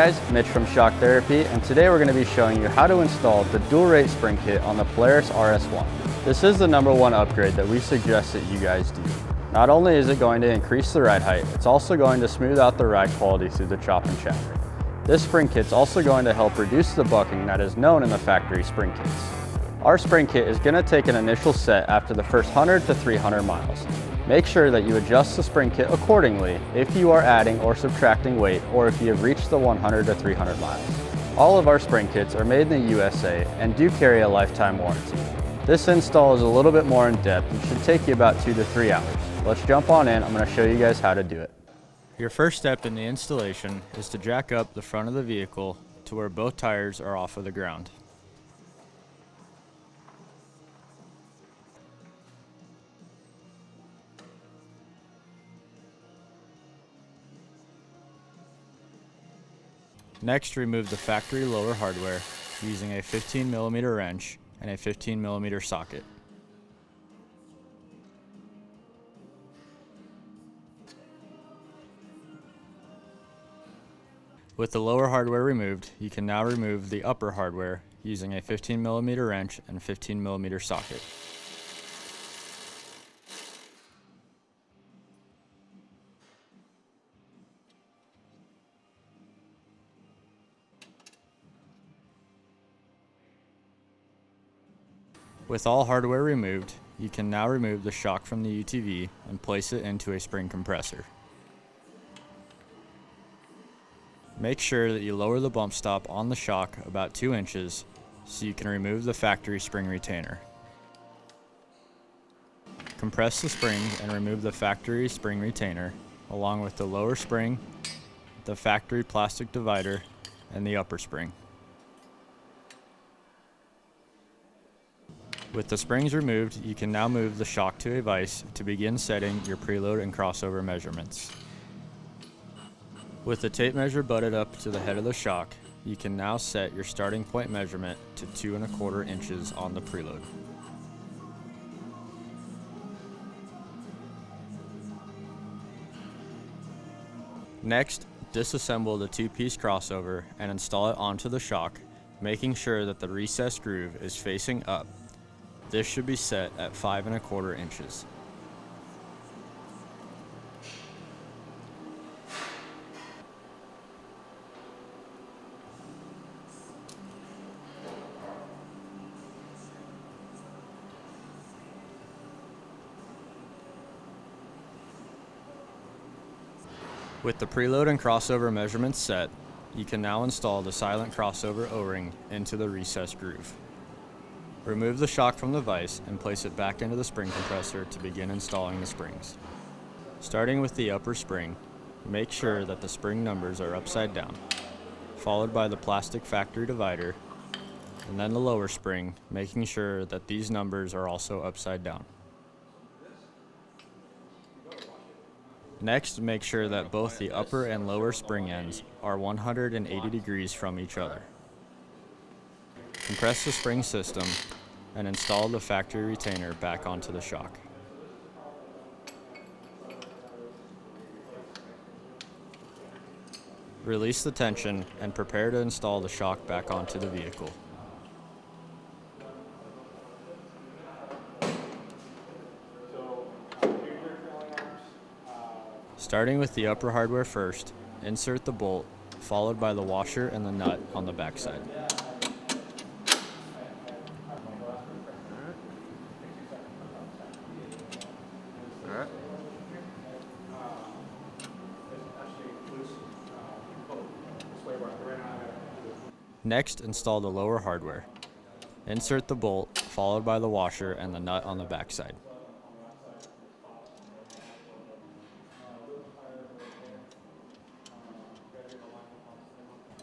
guys, Mitch from Shock Therapy, and today we're going to be showing you how to install the dual rate spring kit on the Polaris RS1. This is the #1 upgrade that we suggest that you guys do. Not only is it going to increase the ride height, it's also going to smooth out the ride quality through the chop and chapter. This spring kit's also going to help reduce the bucking that is known in the factory spring kits. Our spring kit is going to take an initial set after the first 100 to 300 miles. Make sure that you adjust the spring kit accordingly if you are adding or subtracting weight or if you have reached the 100 to 300 miles. All of our spring kits are made in the USA and do carry a lifetime warranty. This install is a little bit more in depth and should take you about 2 to 3 hours. Let's jump on in. I'm going to show you guys how to do it. Your first step in the installation is to jack up the front of the vehicle to where both tires are off of the ground. Next, remove the factory lower hardware using a 15mm wrench and a 15mm socket. With the lower hardware removed, you can now remove the upper hardware using a 15mm wrench and 15mm socket. With all hardware removed, you can now remove the shock from the UTV and place it into a spring compressor. Make sure that you lower the bump stop on the shock about 2 inches so you can remove the factory spring retainer. Compress the spring and remove the factory spring retainer along with the lower spring, the factory plastic divider, and the upper spring. With the springs removed, you can now move the shock to a vise to begin setting your preload and crossover measurements. With the tape measure butted up to the head of the shock, you can now set your starting point measurement to 2 1/4 inches on the preload. Next, disassemble the 2-piece crossover and install it onto the shock, making sure that the recessed groove is facing up. This should be set at 5 1/4 inches. With the preload and crossover measurements set, you can now install the silent crossover O-ring into the recessed groove. Remove the shock from the vise and place it back into the spring compressor to begin installing the springs. Starting with the upper spring, make sure that the spring numbers are upside down, followed by the plastic factory divider, and then the lower spring, making sure that these numbers are also upside down. Next, make sure that both the upper and lower spring ends are 180 degrees from each other. Compress the spring system and install the factory retainer back onto the shock. Release the tension and prepare to install the shock back onto the vehicle. Starting with the upper hardware first, insert the bolt, followed by the washer and the nut on the backside. Next, install the lower hardware. Insert the bolt, followed by the washer and the nut on the backside.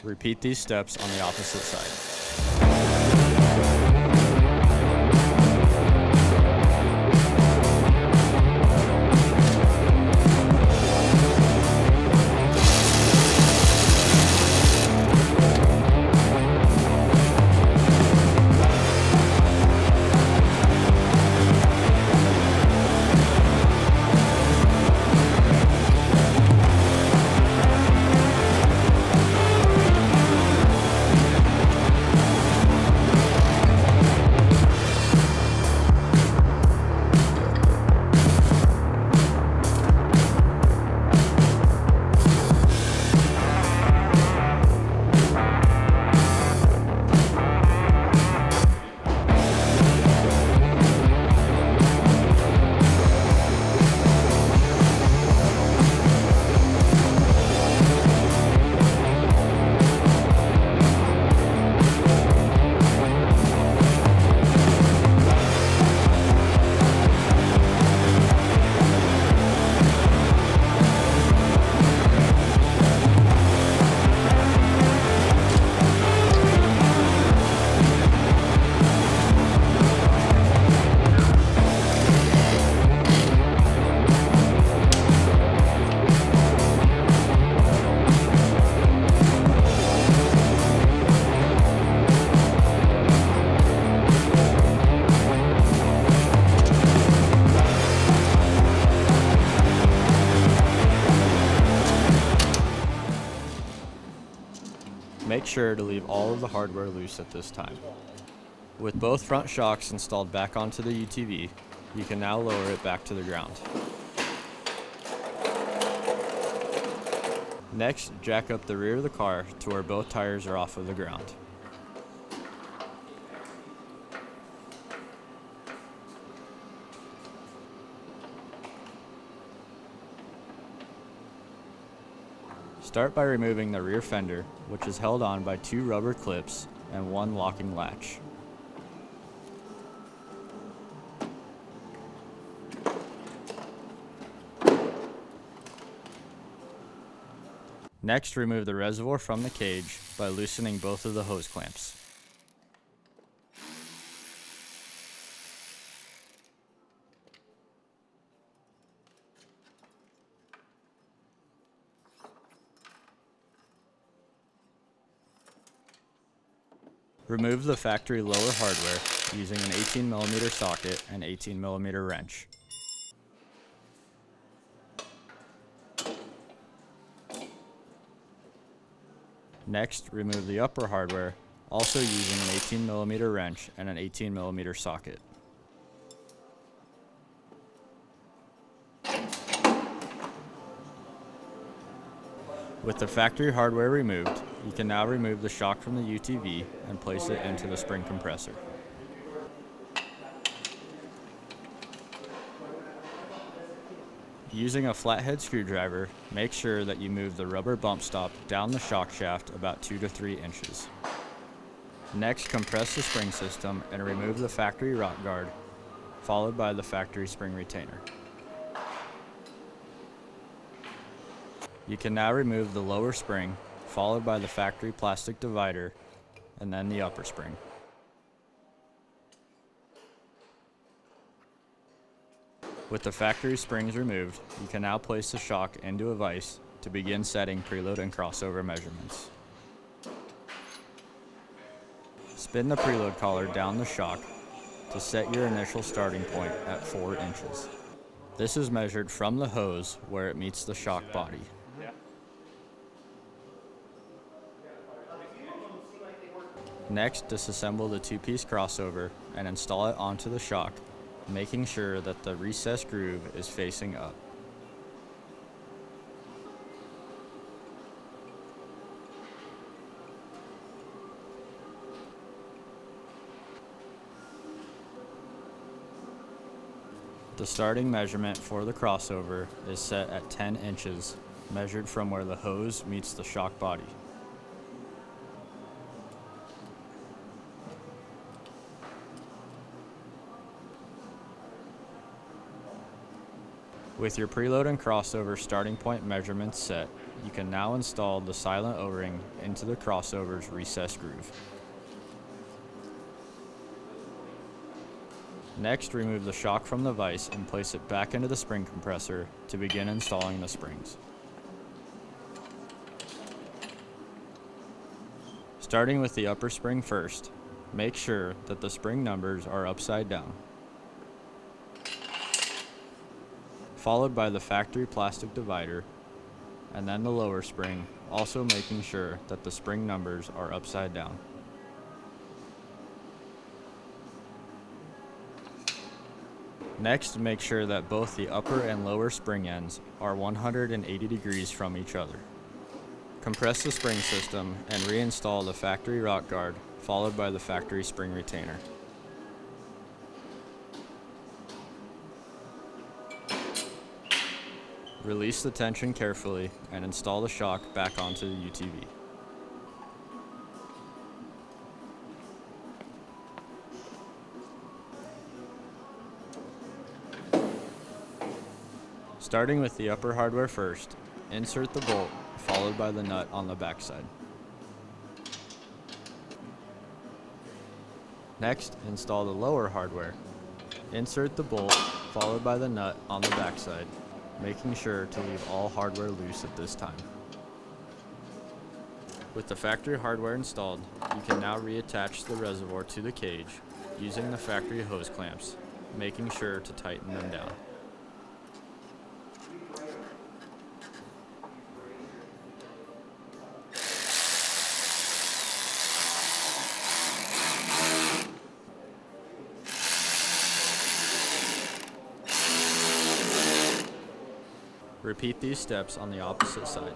Repeat these steps on the opposite side. Make sure to leave all of the hardware loose at this time. With both front shocks installed back onto the UTV, you can now lower it back to the ground. Next, jack up the rear of the car to where both tires are off of the ground. Start by removing the rear fender, which is held on by 2 rubber clips and 1 locking latch. Next, remove the reservoir from the cage by loosening both of the hose clamps. Remove the factory lower hardware using an 18mm socket and 18mm wrench. Next, remove the upper hardware, also using an 18mm wrench and an 18mm socket. With the factory hardware removed, you can now remove the shock from the UTV and place it into the spring compressor. Using a flathead screwdriver, make sure that you move the rubber bump stop down the shock shaft about 2 to 3 inches. Next, compress the spring system and remove the factory rock guard, followed by the factory spring retainer. You can now remove the lower spring, followed by the factory plastic divider, and then the upper spring. With the factory springs removed, you can now place the shock into a vise to begin setting preload and crossover measurements. Spin the preload collar down the shock to set your initial starting point at 4 inches. This is measured from the hose where it meets the shock body. Next, disassemble the 2-piece crossover and install it onto the shock, making sure that the recessed groove is facing up. The starting measurement for the crossover is set at 10 inches, measured from where the hose meets the shock body. With your preload and crossover starting point measurements set, you can now install the silent O-ring into the crossover's recessed groove. Next, remove the shock from the vise and place it back into the spring compressor to begin installing the springs. Starting with the upper spring first, make sure that the spring numbers are upside down, followed by the factory plastic divider, and then the lower spring, also making sure that the spring numbers are upside down. Next, make sure that both the upper and lower spring ends are 180 degrees from each other. Compress the spring system and reinstall the factory rock guard, followed by the factory spring retainer. Release the tension carefully and install the shock back onto the UTV. Starting with the upper hardware first, insert the bolt, followed by the nut on the backside. Next, install the lower hardware. Insert the bolt, followed by the nut on the backside, making sure to leave all hardware loose at this time. With the factory hardware installed, you can now reattach the reservoir to the cage using the factory hose clamps, making sure to tighten them down. Repeat these steps on the opposite side.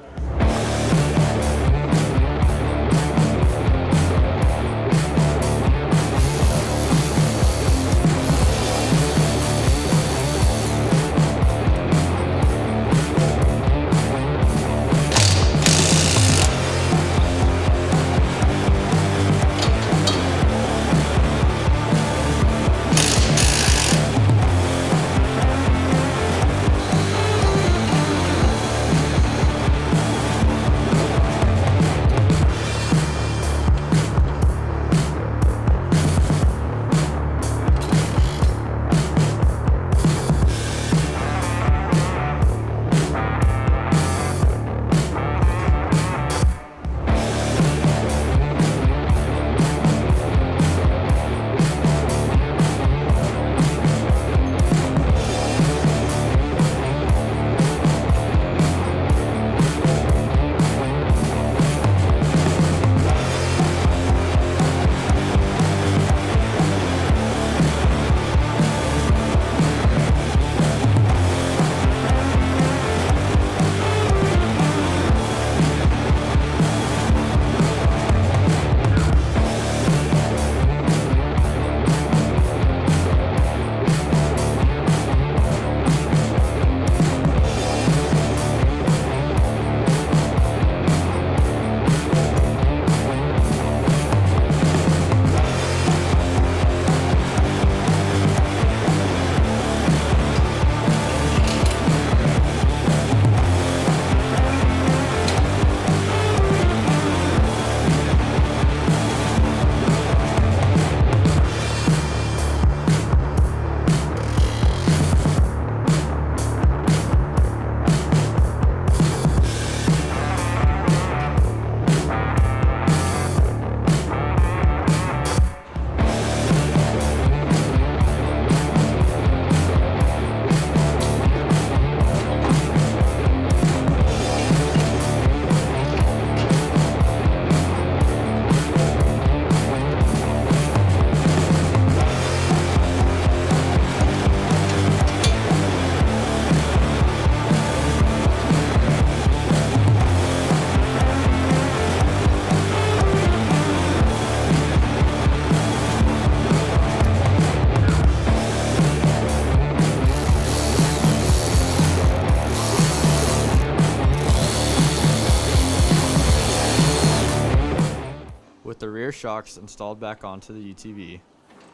With the rear shocks installed back onto the UTV,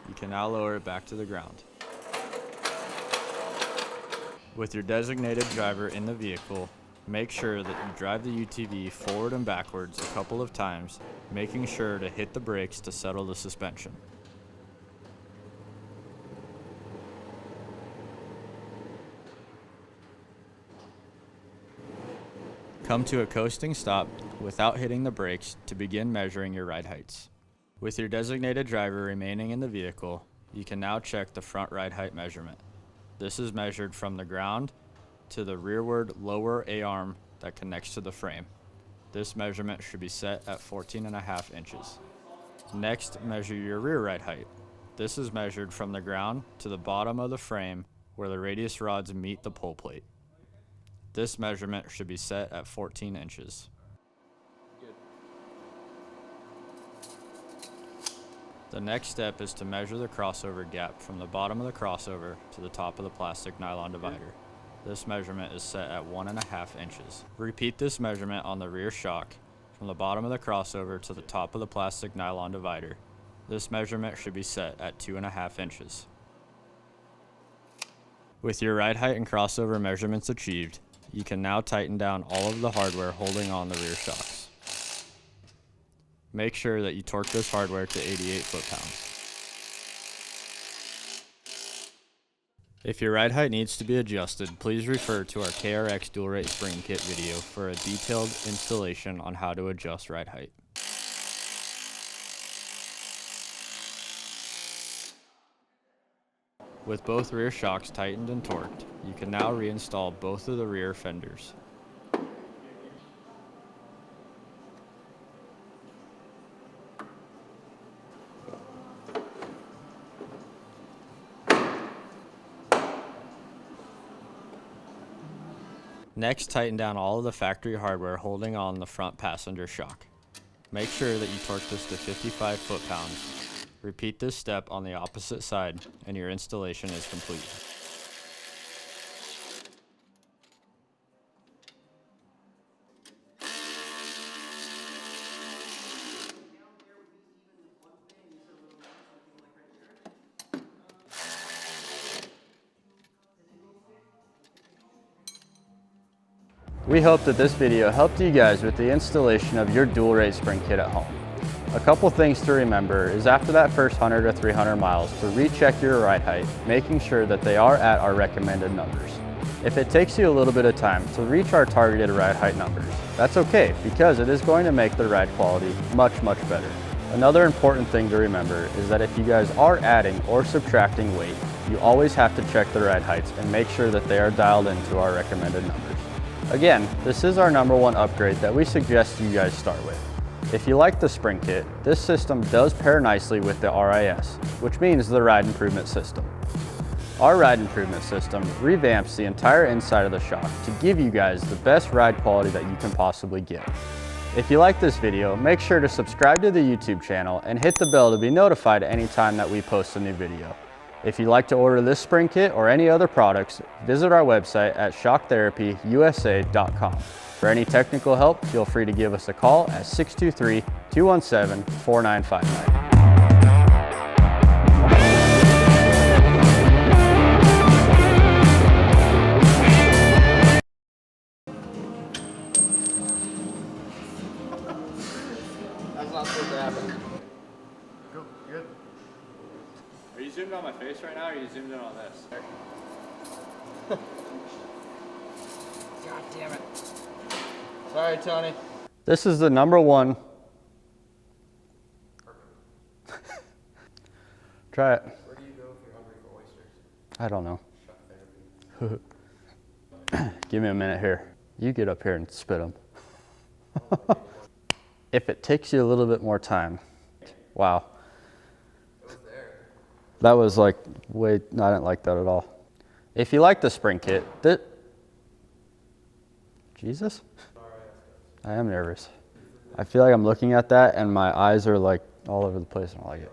you can now lower it back to the ground. With your designated driver in the vehicle, make sure that you drive the UTV forward and backwards a couple of times, making sure to hit the brakes to settle the suspension. Come to a coasting stop without hitting the brakes to begin measuring your ride heights. With your designated driver remaining in the vehicle, you can now check the front ride height measurement. This is measured from the ground to the rearward lower A-arm that connects to the frame. This measurement should be set at 14.5 inches. Next, measure your rear ride height. This is measured from the ground to the bottom of the frame where the radius rods meet the pull plate. This measurement should be set at 14 inches. The next step is to measure the crossover gap from the bottom of the crossover to the top of the plastic nylon divider. This measurement is set at 1.5 inches. Repeat this measurement on the rear shock from the bottom of the crossover to the top of the plastic nylon divider. This measurement should be set at 2.5 inches. With your ride height and crossover measurements achieved, you can now tighten down all of the hardware holding on the rear shocks. Make sure that you torque this hardware to 88 foot-pounds. If your ride height needs to be adjusted, please refer to our KRX dual rate spring kit video for a detailed installation on how to adjust ride height. With both rear shocks tightened and torqued, you can now reinstall both of the rear fenders. Next, tighten down all of the factory hardware holding on the front passenger shock. Make sure that you torque this to 55 foot-pounds. Repeat this step on the opposite side and your installation is complete. We hope that this video helped you guys with the installation of your dual rate spring kit at home. A couple things to remember is after that first 100 to 300 miles to recheck your ride height, making sure that they are at our recommended numbers. If it takes you a little bit of time to reach our targeted ride height numbers, that's okay because it is going to make the ride quality much better. Another important thing to remember is that if you guys are adding or subtracting weight, you always have to check the ride heights and make sure that they are dialed into our recommended numbers. Again, this is our #1 upgrade that we suggest you guys start with. If you like the spring kit, this system does pair nicely with the RIS, which means the Ride Improvement System. Our Ride Improvement System revamps the entire inside of the shock to give you guys the best ride quality that you can possibly get. If you like this video, make sure to subscribe to the YouTube channel and hit the bell to be notified anytime that we post a new video. If you'd like to order this spring kit or any other products, visit our website at shocktherapyusa.com. For any technical help, feel free to give us a call at 623-217-4959. That's not supposed to happen. Go, good. Are you zoomed on my face right now or are you zoomed in on this? God damn it. Sorry, Tony. This is the #1. Try it. Where do you go if you're hungry for oysters? I don't know. Shock therapy. Give me a minute here. You get up here and spit them. If it takes you a little bit more time. Wow. It was there. That was like, I didn't like that at all. If you like the spring kit, Jesus? I am nervous. I feel like I'm looking at that and my eyes are like all over the place and I don't like it.